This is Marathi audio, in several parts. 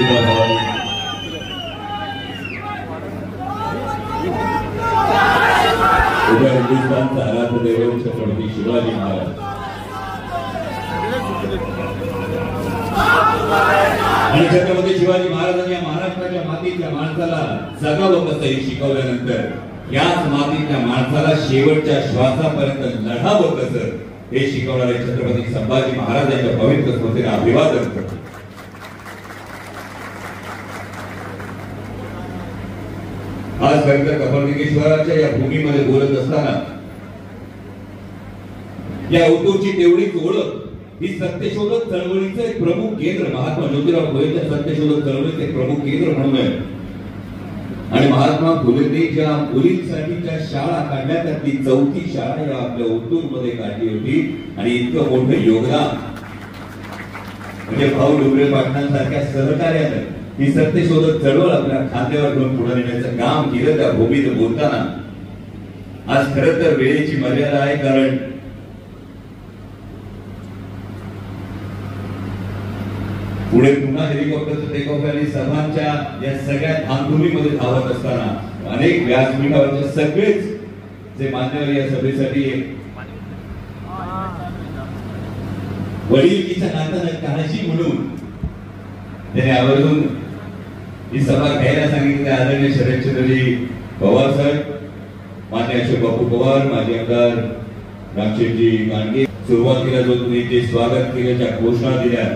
उद्या हिंदुस्थानचा आराध्य दैवत छत्रपती शिवाजी महाराज आणि छत्रपती शिवाजी महाराजांनी या महाराष्ट्राच्या मातीच्या माणसाला जगावं कसं हे शिकवल्यानंतर याच मातीच्या माणसाला शेवटच्या श्वासापर्यंत लढावं कसं हे शिकवणारे छत्रपती संभाजी महाराजांच्या पवित्र स्मृतीला अभिवादन करतो। आज खरंतर कपाललिंगेश्वराच्या या भूमीमध्ये बोलत असताना या उद्धवची तेवढीच ओळख ही सत्यशोधक चळवळीचं एक प्रमुख केंद्र महात्मा ज्योतिराव फुलेंच्या सत्यशोधक चळवळीचे एक प्रमुख केंद्र म्हणून आहे आणि महात्मा फुलेंनी ज्या मुलींसाठीच्या शाळा काढल्या त्यातली 4थी शाळा या आपल्या उद्योगमध्ये काढली होती आणि इतकं मोठं योगदान म्हणजे भाऊ डोंगरे पाटणांसारख्या सहकार्याने ही सत्यशोधक चळवळ आपल्या खांद्यावर घेऊन पुढे नेण्याचं काम केलं। त्या भूमीत बोलताना आज खरं तर वेळेची मर्यादा आहे कारण पुढे पुन्हा हेलिकॉप्टरचं टेक ऑफ आणि सभांच्या या सगळ्या धामधुमीमध्ये धावत असताना अनेक व्यासपीठावरचे सगळेच जे मान्यवर या सभेसाठी वडीलकीच्या नात्यानं काळजी म्हणून त्याने आवर्जून ही सभा घ्यायला सांगितली। आदरणीय शरदचंद्रजी पवार साहेब, मान्य अशोक बापू पवार, माजी आमदार रामशेठजी गांडगे, सुरुवातीला जो तुम्ही ते स्वागत केल्याच्या घोषणा दिल्या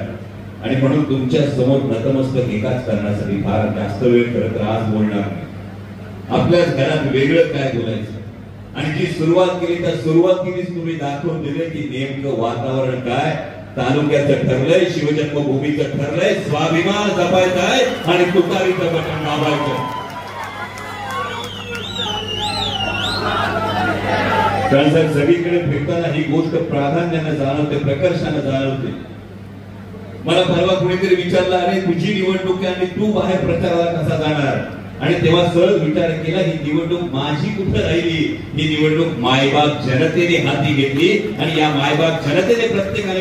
आणि म्हणून तुमच्या समोर नतमस्तक एकाच करण्यासाठी फार जास्त वेळ खरं तर आज बोलणार नाही। आपल्याच घरात वेगळं काय बोलायचं आणि जी सुरुवात केली त्या सुरुवातीनेच तुम्ही दाखवून दिले की नेमकं वातावरण काय, तालुक्याचं ठरलंय, शिवजन्मभूमीचं ठरलंय, स्वाभिमान जपायचा आहे आणि तुतारीचं बटन दाबायचं। कारण सगळीकडे फिरताना ही गोष्ट प्राधान्याने जाणवते, प्रकर्षाने जाणवते। मला परवा कुणीतरी विचारलं, अरे तुझी निवडणूक आहे आणि तू बाहेर प्रचाराला कसा जाणार? आणि तेव्हा सहज विचार केला, ही निवडणूक माझी कुठे राहिली? ही निवडणूक मायबाप जनतेने हाती घेतली आणि या मायबाप जनतेने प्रत्येकाने